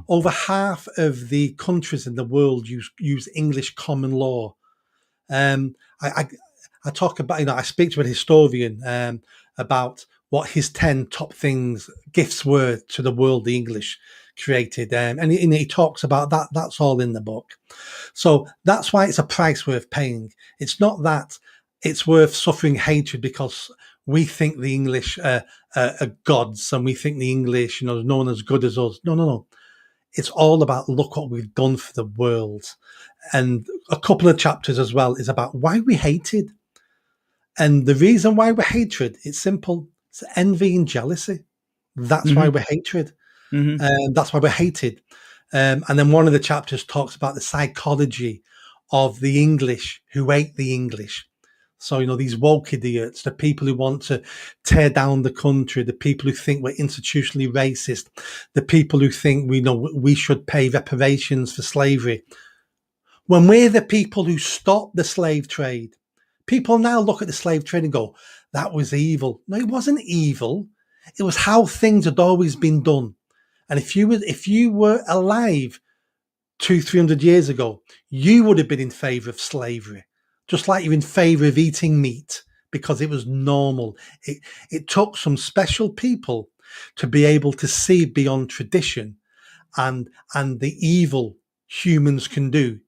Over half of the countries in the world use English common law. I talk about, I speak to a historian about what his 10 top gifts were to the world the English created. And he talks about that. That's all in the book. So that's why it's a price worth paying. It's not that it's worth suffering hatred because we think the English are gods and we think the English, is no one as good as us. No. It's all about look what we've done for the world. And a couple of chapters as well is about why we hated. And the reason why we're hatred, it's simple. It's envy and jealousy. That's why we're hatred. That's why we're hated. And then one of the chapters talks about the psychology of the English who hate the English. So, these woke idiots, the people who want to tear down the country, the people who think we're institutionally racist, the people who think we should pay reparations for slavery. when we're the people who stopped the slave trade. People now look at the slave trade and go, that was evil. No, it wasn't evil. It was how things had always been done. And if you were alive 200-300 years ago, you would have been in favor of slavery, just like you're in favor of eating meat, because it was normal. It took some special people to be able to see beyond tradition and the evil humans can do,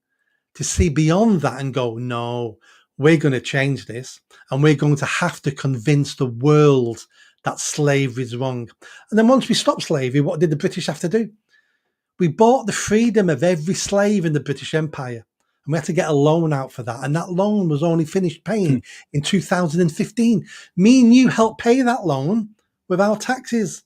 to see beyond that and go, no, we're going to change this, and we're going to have to convince the world that slavery is wrong. And then once we stopped slavery, what did the British have to do? We bought the freedom of every slave in the British Empire, and we had to get a loan out for that. And that loan was only finished paying in 2015. Me and you helped pay that loan with our taxes.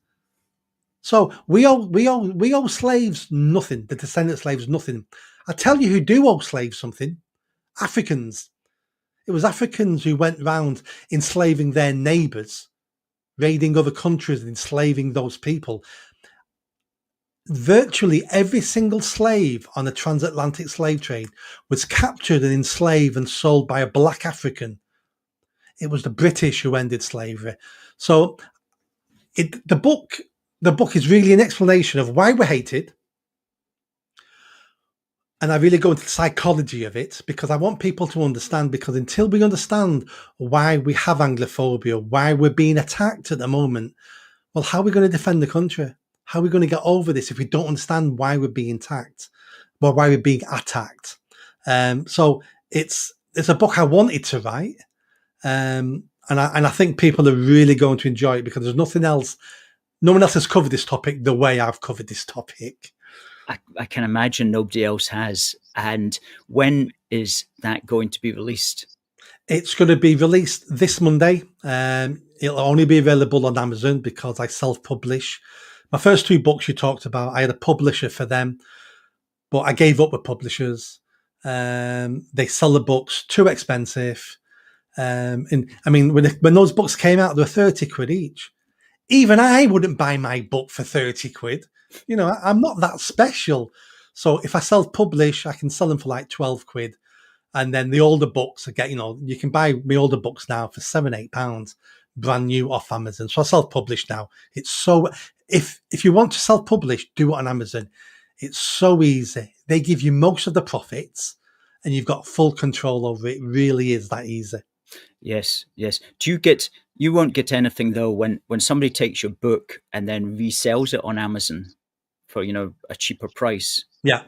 So we owe slaves nothing. The descendant slaves nothing. I tell you who do owe slaves something: Africans. It was Africans who went round enslaving their neighbours, raiding other countries and enslaving those people. Virtually every single slave on the transatlantic slave trade was captured and enslaved and sold by a black African. It was the British who ended slavery. So the book is really an explanation of why we're hated. And I really go into the psychology of it, because I want people to understand, because until we understand why we have Anglophobia, why we're being attacked at the moment, well, how are we going to defend the country? How are we going to get over this if we don't understand why we're being attacked, or why we're being attacked? So it's a book I wanted to write, and I think people are really going to enjoy it, because there's nothing else. No one else has covered this topic the way I've covered this topic. I can imagine nobody else has. And when is that going to be released? It's going to be released this Monday. It'll only be available on Amazon because I self-publish. My first 2 books you talked about, I had a publisher for them, but I gave up with publishers. They sell the books too expensive. And I mean, when those books came out, they were 30 quid each. Even I wouldn't buy my book for 30 quid. You know, I'm not that special. So if I self-publish, I can sell them for like 12 quid. And then the older books, you can buy my older books now for £7-8 brand new off Amazon. So I self-publish now. It's so, if you want to self-publish, do it on Amazon. It's so easy. They give you most of the profits and you've got full control over it. It really is that easy. Yes. You won't get anything though when somebody takes your book and then resells it on Amazon for, a cheaper price. Yeah.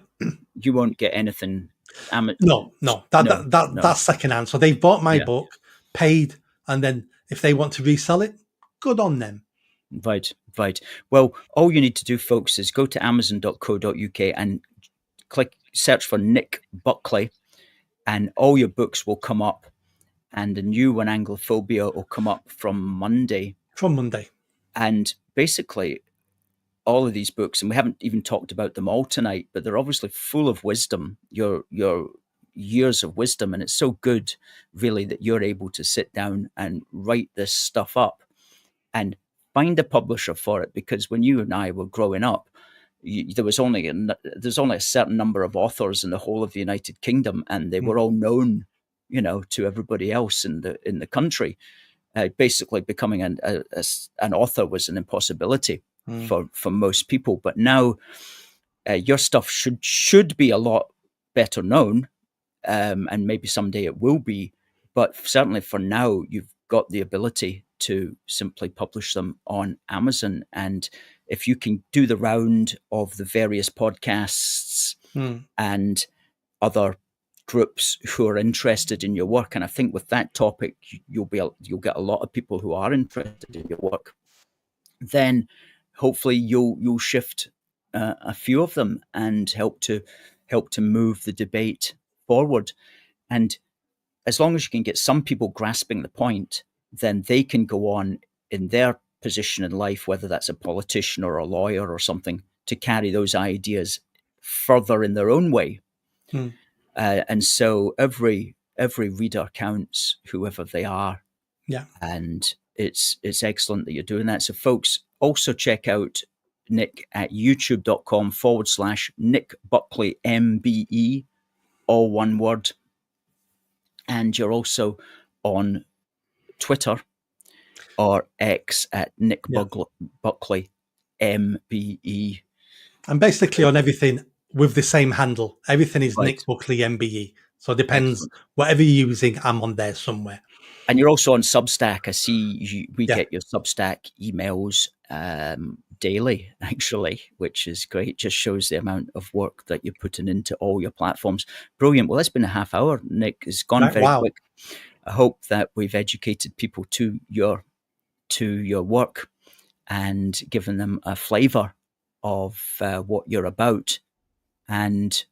You won't get anything. No. That's secondhand. So they've bought my book, paid, and then if they want to resell it, good on them. Right. Well, all you need to do, folks, is go to amazon.co.uk and search for Nick Buckley, and all your books will come up. And the new one, Anglophobia, will come up from Monday. And basically, all of these books, and we haven't even talked about them all tonight, but they're obviously full of wisdom, your years of wisdom. And it's so good, really, that you're able to sit down and write this stuff up and find a publisher for it. Because when you and I were growing up, there's only a certain number of authors in the whole of the United Kingdom, and they were all known, to everybody else in the country. Basically, becoming an author was an impossibility for most people. But now, your stuff should be a lot better known, and maybe someday it will be. But certainly for now, you've got the ability to simply publish them on Amazon. And if you can do the round of the various podcasts and other groups who are interested in your work, and I think with that topic you'll get a lot of people who are interested in your work, then hopefully you'll shift a few of them and help to move the debate forward. And as long as you can get some people grasping the point, then they can go on in their position in life, whether that's a politician or a lawyer or something, to carry those ideas further in their own way. And so every reader counts, whoever they are. Yeah. And it's excellent that you're doing that. So folks, also check out Nick at youtube.com/Nick Buckley MBE. all one word. And you're also on Twitter or X at Nick Buckley, MBE. I'm basically on everything with the same handle. Everything is Right. Nick Buckley MBE. So it depends. Excellent. Whatever you're using, I'm on there somewhere. And you're also on Substack. I see we Yeah. get your Substack emails daily, actually, which is great. Just shows the amount of work that you're putting into all your platforms. Brilliant. Well, it's been a half hour, Nick. It's gone very quick. I hope that we've educated people to your work and given them a flavour of what you're about. And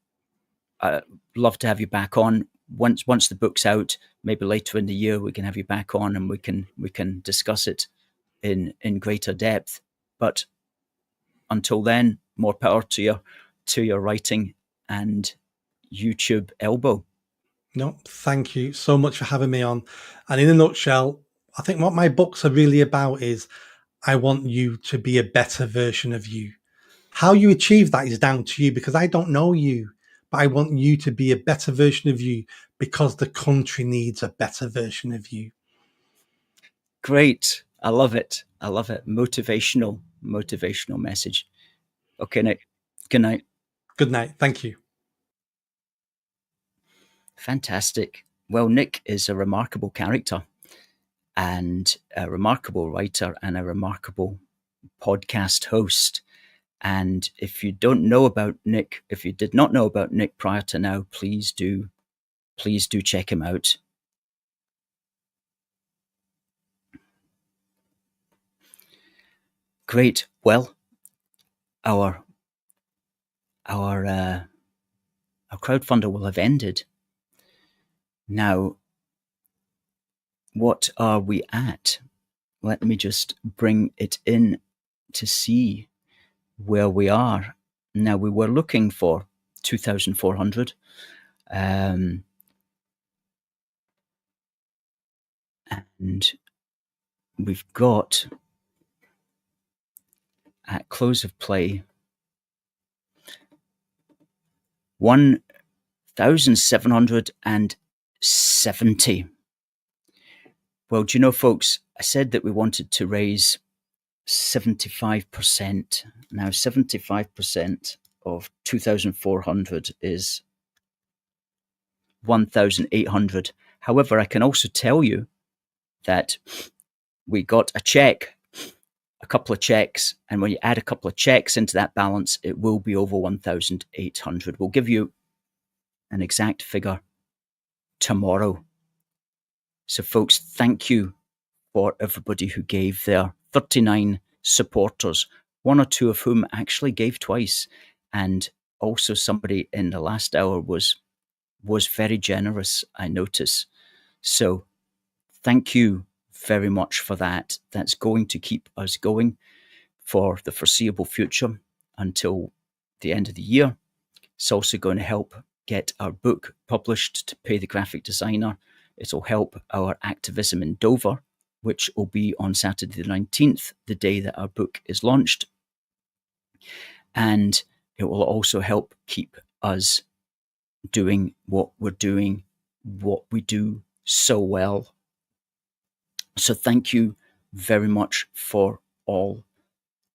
I'd love to have you back on once the book's out. Maybe later in the year we can have you back on and we can discuss it in greater depth. But until then, more power to your writing and YouTube elbow. No, thank you so much for having me on. And in a nutshell, I think what my books are really about is I want you to be a better version of you. How you achieve that is down to you, because I don't know you, but I want you to be a better version of you because the country needs a better version of you. Great. I love it. I love it. Motivational message. Okay, Nick. Good night. Good night. Thank you. Fantastic. Well, Nick is a remarkable character and a remarkable writer and a remarkable podcast host. And if you don't know about Nick, if you did not know about Nick prior to now, please do check him out. Great. Well, our crowdfunder will have ended. Now, what are we at? Let me just bring it in to see where we are. Now, we were looking for 2,400. And we've got, at close of play, 1,770. Well, do you know, folks, I said that we wanted to raise 75%. Now, 75% of 2,400 is 1,800. However, I can also tell you that we got a couple of checks, and when you add a couple of checks into that balance, it will be over 1,800. We'll give you an exact figure tomorrow. So, folks, thank you for everybody who gave there. 39 supporters, one or two of whom actually gave twice, and also somebody in the last hour was very generous, I notice. So thank you very much for that. That's going to keep us going for the foreseeable future until the end of the year. It's also going to help get our book published to pay the graphic designer. It'll help our activism in Dover, which will be on Saturday the 19th, the day that our book is launched. And it will also help keep us doing what we're doing, what we do so well. So thank you very much for all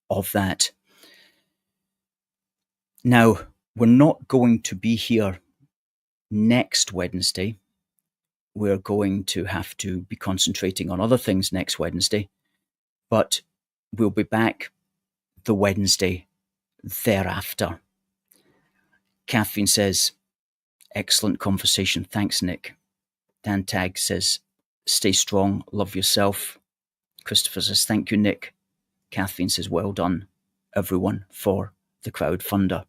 of that. Now, we're not going to be here next Wednesday. We're going to have to be concentrating on other things next Wednesday, but we'll be back the Wednesday thereafter. Catherine says, excellent conversation. Thanks, Nick. Dan Tag says, stay strong, love yourself. Christopher says, thank you, Nick. Catherine says, well done, everyone, for the crowdfunder.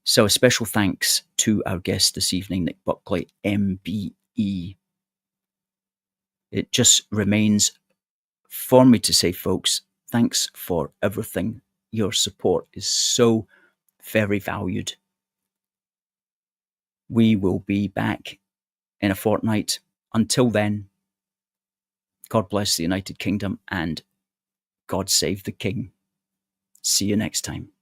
So a special thanks to our guest this evening, Nick Buckley, MBE. It just remains for me to say, folks, thanks for everything. Your support is so very valued. We will be back in a fortnight. Until then, God bless the United Kingdom and God save the King. See you next time.